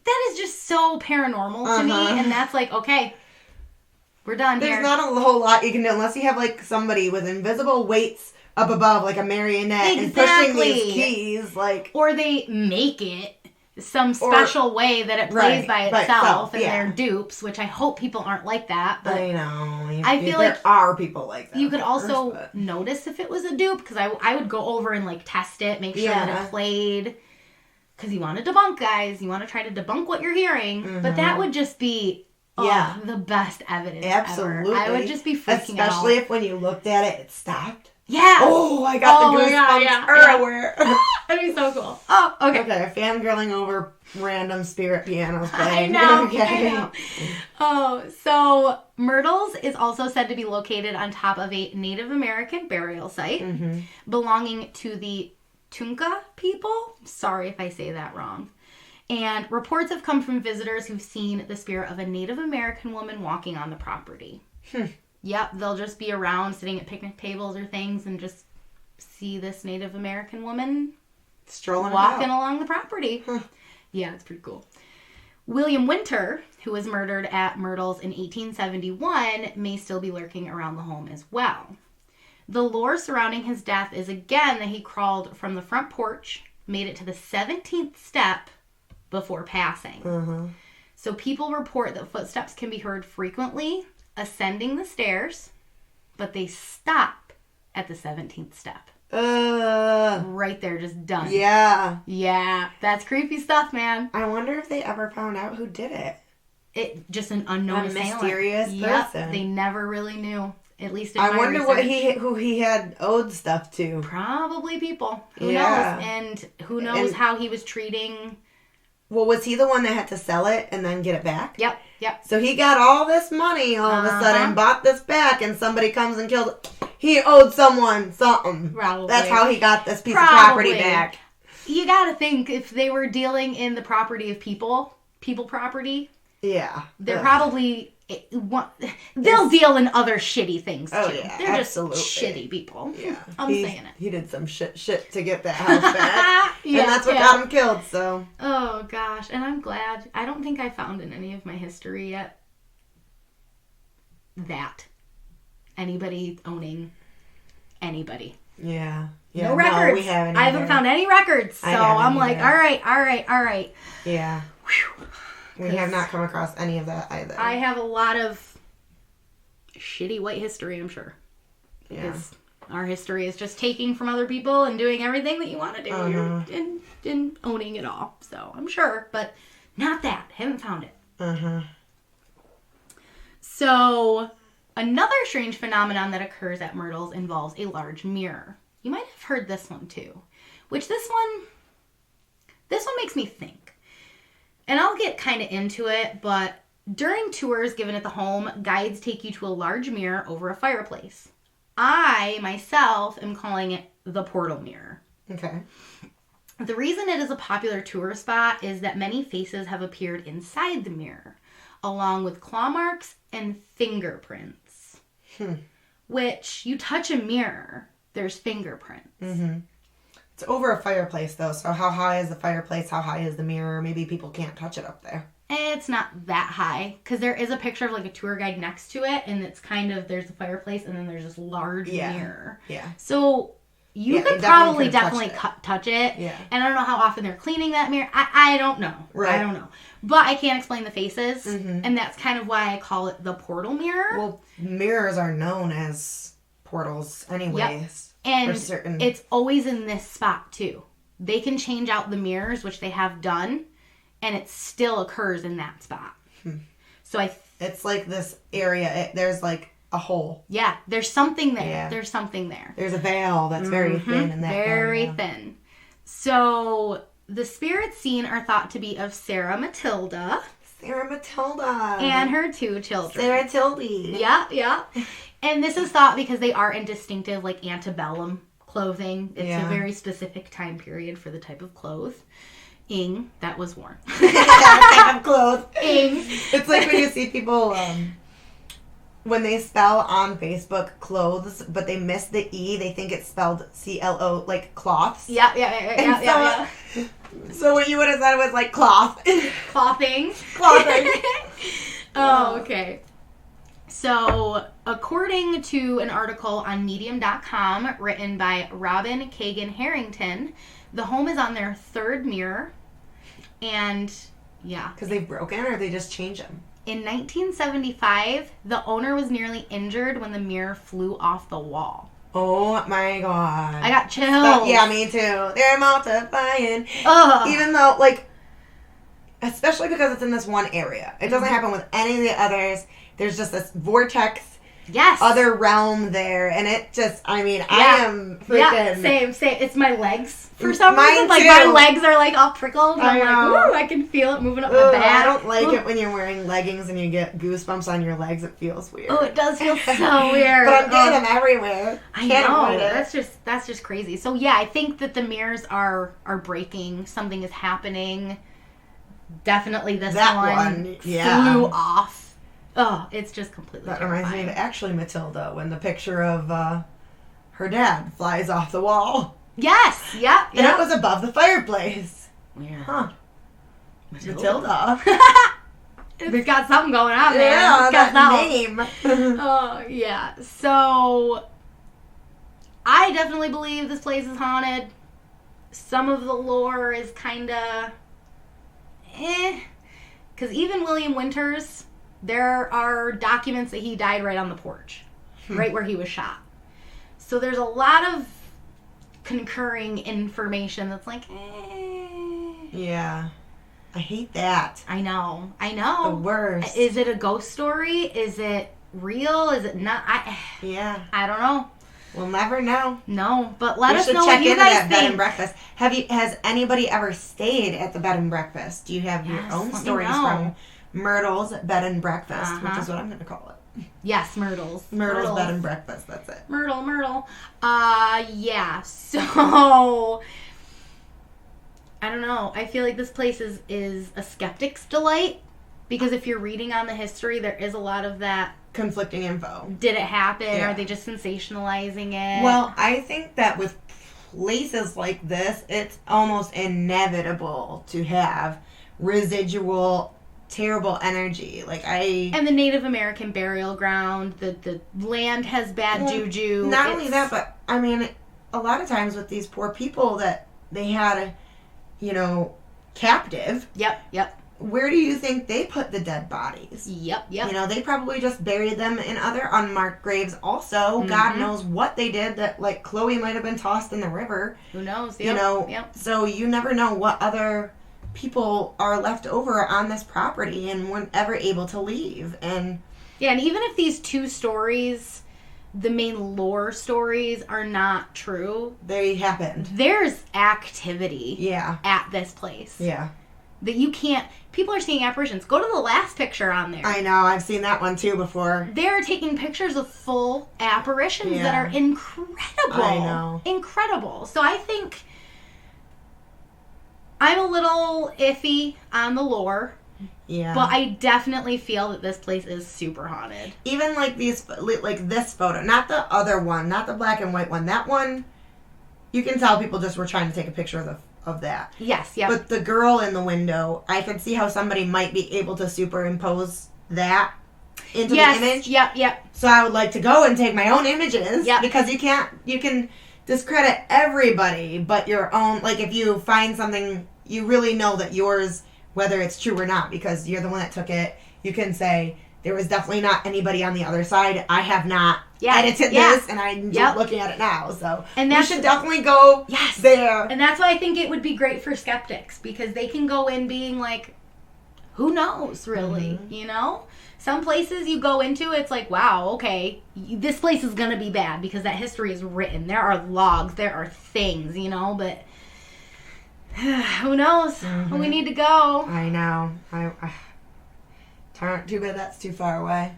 Speaker 1: That is just so paranormal to me. And that's like, okay, we're done
Speaker 2: There's not a whole lot you can do unless you have like somebody with invisible weights up above, like a marionette, and pushing these keys. Like,
Speaker 1: or they make it some special way that it plays by itself and they're dupes, which I hope people aren't like that. But
Speaker 2: I know.
Speaker 1: I feel like
Speaker 2: there are people like that.
Speaker 1: You could also notice if it was a dupe, because I would go over and like test it, make sure that it played. Because you want to debunk, guys. You want to try to debunk what you're hearing. Mm-hmm. But that would just be the best evidence ever. I would just be freaking out.
Speaker 2: Especially if when you looked at it, it stopped.
Speaker 1: Yeah.
Speaker 2: Oh, I got the goosebumps everywhere.
Speaker 1: That'd be so cool. Oh, okay.
Speaker 2: Okay, fangirling over random spirit pianos playing.
Speaker 1: I know. Oh, so Myrtles is also said to be located on top of a Native American burial site belonging to the Tunka people. Sorry if I say that wrong. And reports have come from visitors who've seen the spirit of a Native American woman walking on the property. Yep, they'll just be around sitting at picnic tables or things and just see this Native American woman
Speaker 2: strolling
Speaker 1: walking along the property. Yeah, it's pretty cool. William Winter, who was murdered at Myrtles in 1871, may still be lurking around the home as well. The lore surrounding his death is again that he crawled from the front porch, made it to the 17th step before passing. So people report that footsteps can be heard frequently ascending the stairs, but they stop at the 17th step. Right there, just done. Yeah, that's creepy stuff, man.
Speaker 2: I wonder if they ever found out who did it.
Speaker 1: It just an unknown assailant.
Speaker 2: Mysterious person.
Speaker 1: They never really knew. At least in my
Speaker 2: wonder
Speaker 1: research.
Speaker 2: who he had owed stuff to.
Speaker 1: Probably people. Who knows? And who knows how he was treating.
Speaker 2: Well, was he the one that had to sell it and then get it back?
Speaker 1: Yep.
Speaker 2: So he got all this money all of a sudden, bought this back, and somebody comes and killed it. He owed someone something.
Speaker 1: Probably.
Speaker 2: That's how he got this piece of property back.
Speaker 1: You gotta think, if they were dealing in the property of people property.
Speaker 2: Yeah.
Speaker 1: They're probably... They'll deal in other shitty things, too.
Speaker 2: Oh, yeah,
Speaker 1: They're
Speaker 2: absolutely.
Speaker 1: just shitty people.
Speaker 2: Yeah.
Speaker 1: I'm saying it.
Speaker 2: He did some shit to get that house back. And that's what got him killed, so.
Speaker 1: Oh, gosh. And I'm glad. I don't think I found in any of my history yet that anybody owning anybody.
Speaker 2: Yeah.
Speaker 1: No records.
Speaker 2: No, we haven't
Speaker 1: I haven't found any records. So I'm like, all right.
Speaker 2: Yeah. Whew. We have not come across any of that either.
Speaker 1: I have a lot of shitty white history, I'm sure. Because our history is just taking from other people and doing everything that you want to do and owning it all. So I'm sure, but not that. Haven't found it. So another strange phenomenon that occurs at Myrtles involves a large mirror. You might have heard this one too. Which this one makes me think. And I'll get kind of into it, but during tours given at the home, guides take you to a large mirror over a fireplace. I, myself, am calling it the portal mirror.
Speaker 2: Okay.
Speaker 1: The reason it is a popular tour spot is that many faces have appeared inside the mirror, along with claw marks and fingerprints. Which, you touch a mirror, there's fingerprints.
Speaker 2: It's over a fireplace, though, so how high is the fireplace? How high is the mirror? Maybe people can't touch it up there.
Speaker 1: It's not that high, because there is a picture of, like, a tour guide next to it, and it's kind of, there's a fireplace, and then there's this large mirror.
Speaker 2: Yeah.
Speaker 1: So, you could probably
Speaker 2: definitely
Speaker 1: touch it.
Speaker 2: Yeah.
Speaker 1: And I don't know how often they're cleaning that mirror. I don't know.
Speaker 2: Right.
Speaker 1: I don't know. But I can't explain the faces, and that's kind of why I call it the portal mirror.
Speaker 2: Well, mirrors are known as portals anyways.
Speaker 1: And it's always in this spot, too. They can change out the mirrors, which they have done, and it still occurs in that spot. So
Speaker 2: it's like this area, there's like a hole.
Speaker 1: Yeah, there's something there. Yeah. There's something there.
Speaker 2: There's a veil that's very thin in that
Speaker 1: very
Speaker 2: area.
Speaker 1: Thin. So the spirits seen are thought to be of Sarah Matilda. And her 2 children.
Speaker 2: Sarah Tildy.
Speaker 1: Yeah. And this is thought because they are in distinctive, like, antebellum clothing. It's a very specific time period for the type of clothing that was worn.
Speaker 2: Type of clothes.
Speaker 1: It's
Speaker 2: like when you see people, when they spell on Facebook clothes, but they miss the E, they think it's spelled CLO, like cloths.
Speaker 1: Yeah.
Speaker 2: So what you would have said was like cloth.
Speaker 1: Clothing. Oh, okay. So, according to an article on Medium.com written by Robin Kagan Harrington, the home is on their 3rd mirror And, yeah.
Speaker 2: Because they've broken or they just change them?
Speaker 1: In 1975, the owner was nearly injured when the mirror flew off the wall.
Speaker 2: Oh my God.
Speaker 1: I got chills.
Speaker 2: Yeah, me too. They're multiplying.
Speaker 1: Ugh.
Speaker 2: Even though, like, especially because it's in this one area. It doesn't happen with any of the others. There's just this vortex.
Speaker 1: Yes.
Speaker 2: Other realm there. And it just, I mean, I am freaking.
Speaker 1: Yeah, same. It's my legs for some reason. Like, my legs are, like, all prickled. And I'm like, ooh, I can feel it moving up my back.
Speaker 2: I don't like it when you're wearing leggings and you get goosebumps on your legs. It feels weird.
Speaker 1: Oh, it does feel so weird.
Speaker 2: But I'm getting them everywhere.
Speaker 1: I know. That's just crazy. So, yeah, I think that the mirrors are breaking. Something is happening. Definitely this one flew off. Oh, it's just completely terrifying.
Speaker 2: That reminds me of actually Matilda, when the picture of her dad flies off the wall.
Speaker 1: Yes, yep.
Speaker 2: And it was above the fireplace.
Speaker 1: Weird.
Speaker 2: Huh. Matilda.
Speaker 1: It's got something going on there.
Speaker 2: Yeah,
Speaker 1: it's got
Speaker 2: that name.
Speaker 1: Oh, yeah. So, I definitely believe this place is haunted. Some of the lore is kind of because even William Winters, there are documents that he died right on the porch, right where he was shot. So there's a lot of concurring information that's like,
Speaker 2: Yeah. I hate that.
Speaker 1: I know. The
Speaker 2: worst.
Speaker 1: Is it a ghost story? Is it real? Is it not? I don't know.
Speaker 2: We'll never know.
Speaker 1: No, but let us know what you guys think.
Speaker 2: Bed and breakfast. Has anybody ever stayed at the bed and breakfast? Do you have your own stories from Myrtles Bed and Breakfast, which is what I'm going to call it?
Speaker 1: Yes, Myrtles.
Speaker 2: Myrtles Bed and Breakfast. That's it.
Speaker 1: Myrtle. Yeah. So I don't know. I feel like this place is a skeptic's delight, because if you're reading on the history, there is a lot of that
Speaker 2: conflicting info.
Speaker 1: Did it happen? Yeah. Are they just sensationalizing it?
Speaker 2: Well, I think that with places like this, it's almost inevitable to have residual terrible energy. And
Speaker 1: the Native American burial ground, the land has bad juju.
Speaker 2: Not only that, but I mean, a lot of times with these poor people that they had, captive.
Speaker 1: Yep.
Speaker 2: Where do you think they put the dead bodies?
Speaker 1: Yep.
Speaker 2: They probably just buried them in other unmarked graves also. Mm-hmm. God knows what they did, that, like, Chloe might have been tossed in the river.
Speaker 1: Who knows? Yep.
Speaker 2: So you never know what other people are left over on this property and weren't ever able to leave. And
Speaker 1: even if these two stories, the main lore stories, are not true,
Speaker 2: they happened.
Speaker 1: There's activity at this place.
Speaker 2: Yeah.
Speaker 1: That you can't... People are seeing apparitions. Go to the last picture on there.
Speaker 2: I know. I've seen that one, too, before.
Speaker 1: They're taking pictures of full apparitions that are incredible.
Speaker 2: I know.
Speaker 1: Incredible. So I think I'm a little iffy on the lore.
Speaker 2: Yeah.
Speaker 1: But I definitely feel that this place is super haunted.
Speaker 2: Even like this photo. Not the other one. Not the black and white one. That one, you can tell people just were trying to take a picture of that.
Speaker 1: Yes, yeah.
Speaker 2: But the girl in the window, I could see how somebody might be able to superimpose that into the image.
Speaker 1: Yep.
Speaker 2: So I would like to go and take my own images.
Speaker 1: Yep.
Speaker 2: Because you can discredit everybody but your own. Like, if you find something, you really know that yours, whether it's true or not, because you're the one that took it, you can say, there was definitely not anybody on the other side. I have not edited this, and I'm just looking at it now. So we should definitely go there.
Speaker 1: And that's why I think it would be great for skeptics, because they can go in being like, who knows, really? Mm-hmm. Some places you go into, it's like, wow, okay, this place is going to be bad because that history is written. There are logs, there are things, but who knows? Mm-hmm. We need to go.
Speaker 2: I know. Too bad that's too far away.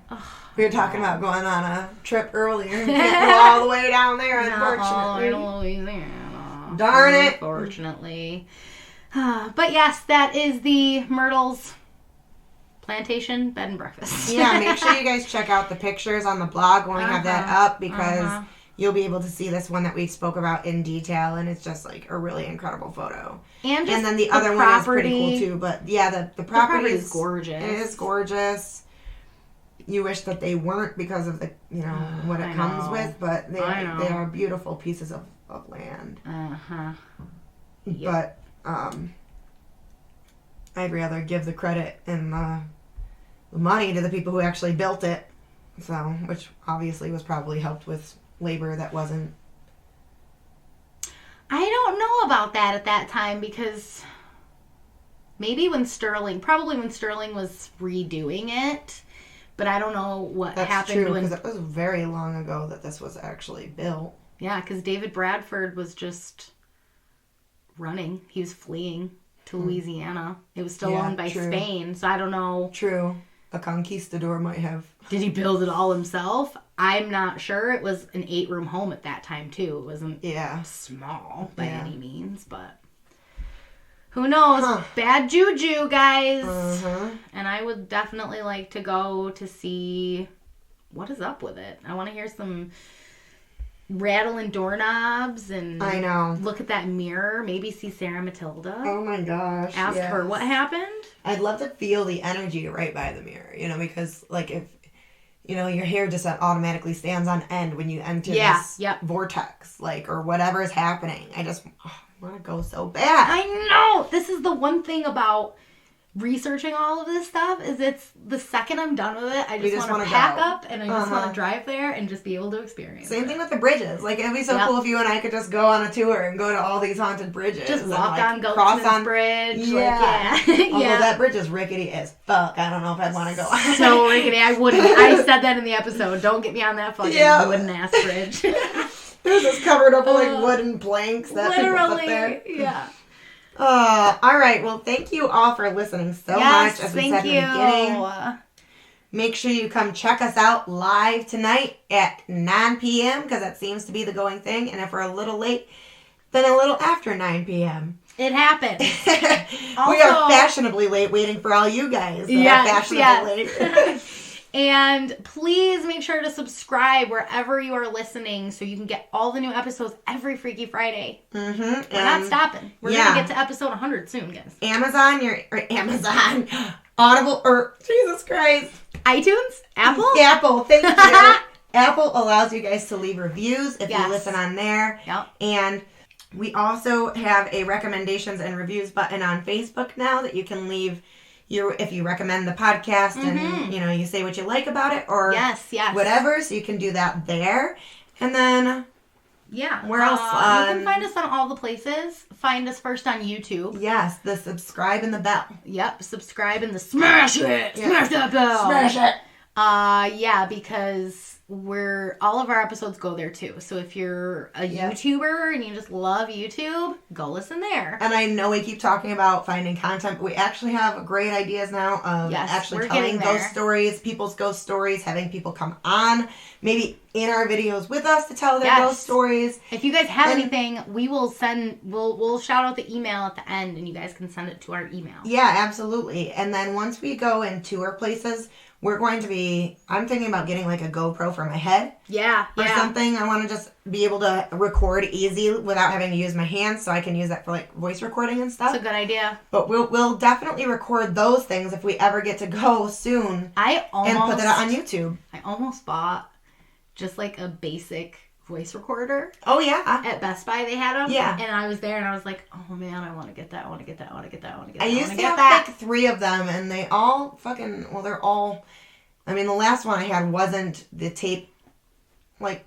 Speaker 2: We were talking about going on a trip earlier. We can't go all the way down there, unfortunately.
Speaker 1: All the way to Louisiana.
Speaker 2: Darn it.
Speaker 1: Unfortunately. But yes, that is the Myrtles Plantation Bed and Breakfast.
Speaker 2: Yeah, make sure you guys check out the pictures on the blog when we have that up, because you'll be able to see this one that we spoke about in detail, and it's just like a really incredible photo. And then the other one is pretty cool too. But yeah, the property is
Speaker 1: gorgeous.
Speaker 2: It is gorgeous. You wish that they weren't, because of the what it comes with, but they are beautiful pieces of land.
Speaker 1: Yep.
Speaker 2: But I'd rather give the credit and the money to the people who actually built it. So, which obviously was probably helped with labor that wasn't.
Speaker 1: I don't know about that at that time because maybe probably when Sterling was redoing it, but I don't know what happened.
Speaker 2: That's true, because it was very long ago that this was actually built.
Speaker 1: Yeah, because David Bradford was just running. He was fleeing to Louisiana. It was still owned by Spain, so I don't know.
Speaker 2: True. A conquistador might have.
Speaker 1: Did he build it all himself? I'm not sure. It was an 8-room home at that time, too. It wasn't small by any means, but who knows? Huh. Bad juju, guys.
Speaker 2: Uh-huh.
Speaker 1: And I would definitely like to go to see what is up with it. I want to hear some rattling doorknobs and
Speaker 2: I know.
Speaker 1: Look at that mirror. Maybe see Sarah Matilda.
Speaker 2: Oh my gosh.
Speaker 1: Ask her what happened.
Speaker 2: I'd love to feel the energy right by the mirror, because like if, your hair just automatically stands on end when you enter this vortex, or whatever is happening. I just want to go so bad.
Speaker 1: I know. This is the one thing about researching all of this stuff is it's the second I'm done with it, I just want to pack up and I just want to drive there and just be able to experience
Speaker 2: Same thing with the bridges. It'd be so cool if you and I could just go on a tour and go to all these haunted bridges.
Speaker 1: Just walk on
Speaker 2: Goldsmith's
Speaker 1: Bridge.
Speaker 2: Yeah. Although that bridge is rickety as fuck. I don't know if I'd want to go on.
Speaker 1: So rickety. I wouldn't. I said that in the episode. Don't get me on that fucking wooden ass bridge.
Speaker 2: It was just covered up with wooden planks that people put there.
Speaker 1: Yeah.
Speaker 2: All right. Well, thank you all for listening so much. As we said in the beginning, make sure you come check us out live tonight at 9 p.m. because that seems to be the going thing. And if we're a little late, then a little after 9 p.m.
Speaker 1: It happens.
Speaker 2: We are fashionably late waiting for all you guys that are fashionably late.
Speaker 1: And please make sure to subscribe wherever you are listening so you can get all the new episodes every Freaky Friday.
Speaker 2: Mm-hmm.
Speaker 1: We're not stopping. We're going to get to episode 100 soon, guys.
Speaker 2: Amazon, Audible, or Jesus Christ.
Speaker 1: iTunes? Apple?
Speaker 2: Apple, thank you. Apple allows you guys to leave reviews if you listen on there.
Speaker 1: Yep.
Speaker 2: And we also have a recommendations and reviews button on Facebook now that you can leave if you recommend the podcast and you say what you like about it or whatever, so you can do that there. And then where else?
Speaker 1: You can find us on all the places. Find us first on YouTube.
Speaker 2: Yes, the subscribe and the bell.
Speaker 1: Yep, subscribe and the smash it. Smash that bell.
Speaker 2: Smash it.
Speaker 1: Because all of our episodes go there too. So if you're a YouTuber and you just love YouTube, go listen there.
Speaker 2: And I know we keep talking about finding content, but we actually have great ideas now of actually telling ghost stories, people's ghost stories, having people come on, maybe in our videos with us to tell their ghost stories.
Speaker 1: If you guys have anything, we'll shout out the email at the end and you guys can send it to our email.
Speaker 2: Yeah, absolutely. And then once we go and tour places, I'm thinking about getting a GoPro for my head.
Speaker 1: Yeah.
Speaker 2: Or something. I want to just be able to record easy without having to use my hands, so I can use that for voice recording and stuff.
Speaker 1: That's a good idea.
Speaker 2: But we'll definitely record those things if we ever get to go soon. And put that on YouTube.
Speaker 1: I almost bought just a basic voice recorder.
Speaker 2: Oh, yeah.
Speaker 1: At Best Buy they had them.
Speaker 2: Yeah.
Speaker 1: And I was there and I was like, oh man, I want to get that.
Speaker 2: I used to have 3 of them and they all they're all, the last one I had wasn't the tape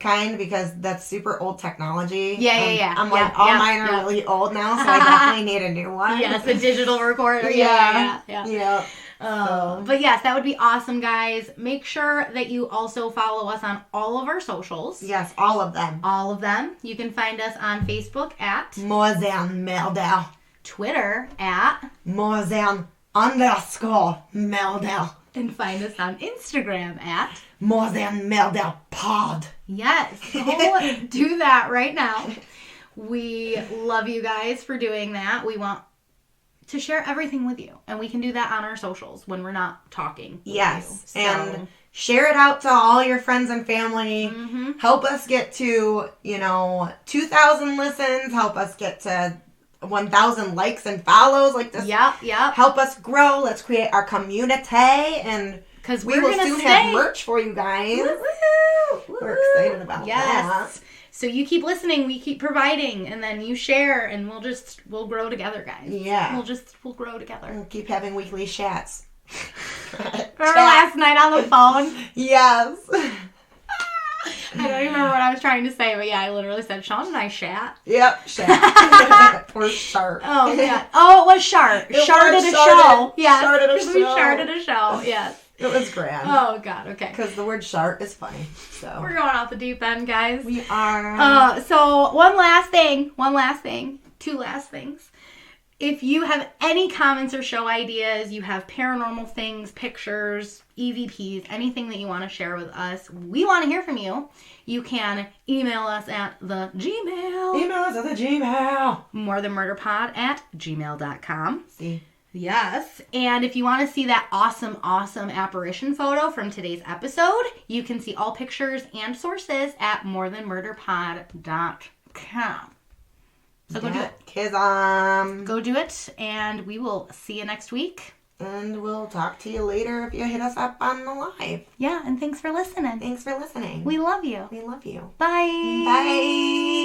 Speaker 2: kind because that's super old technology.
Speaker 1: Yeah.
Speaker 2: I'm all mine are really old now, so I definitely need a new one.
Speaker 1: Yes, a digital recorder. Yeah.
Speaker 2: But
Speaker 1: yes, that would be awesome, guys. Make sure that you also follow us on all of our socials.
Speaker 2: Yes, all of them.
Speaker 1: All of them. You can find us on Facebook at
Speaker 2: Mordern_Meldau.
Speaker 1: Twitter at
Speaker 2: Mordern_Meldau.
Speaker 1: And find us on Instagram at
Speaker 2: Mordern_Meldau_pod.
Speaker 1: Yes. Go do that right now. We love you guys for doing that. We want to share everything with you. And we can do that on our socials when we're not talking with you. So,
Speaker 2: and share it out to all your friends and family.
Speaker 1: Mm-hmm.
Speaker 2: Help us get to, 2,000 listens. Help us get to 1,000 likes and follows like this.
Speaker 1: Yep.
Speaker 2: Help us grow. Let's create our community. And
Speaker 1: because
Speaker 2: we will soon have merch for you guys.
Speaker 1: Woo-hoo.
Speaker 2: We're excited about that.
Speaker 1: So you keep listening, we keep providing, and then you share, and we'll grow together, guys.
Speaker 2: Yeah.
Speaker 1: We'll grow together.
Speaker 2: We'll keep having weekly chats.
Speaker 1: Remember last night on the phone?
Speaker 2: Yes.
Speaker 1: I don't even remember what I was trying to say, but yeah, I literally said, Sean and I chat.
Speaker 2: Yep, chat. Or shart.
Speaker 1: Oh, yeah. Oh, it was shart. Sharted a show. Yes.
Speaker 2: Sharted a show.
Speaker 1: We sharted a show, yes.
Speaker 2: It was grand.
Speaker 1: Oh, God, okay.
Speaker 2: Because the word shart is funny, so.
Speaker 1: We're going off the deep end, guys.
Speaker 2: We are.
Speaker 1: So, one last thing. Two last things. If you have any comments or show ideas, you have paranormal things, pictures, EVPs, anything that you want to share with us, we want to hear from you. You can email us at the Gmail.
Speaker 2: Email us at the Gmail.
Speaker 1: morethanmurderpod@gmail.com.
Speaker 2: See?
Speaker 1: Yes. And if you want to see that awesome apparition photo from today's episode, you can see all pictures and sources at morethanmurderpod.com. So go do it. Go do it, and we will see you next week.
Speaker 2: And we'll talk to you later if you hit us up on the live.
Speaker 1: Yeah, and thanks for listening.
Speaker 2: Thanks for listening.
Speaker 1: We love you.
Speaker 2: We love you.
Speaker 1: Bye.
Speaker 2: Bye.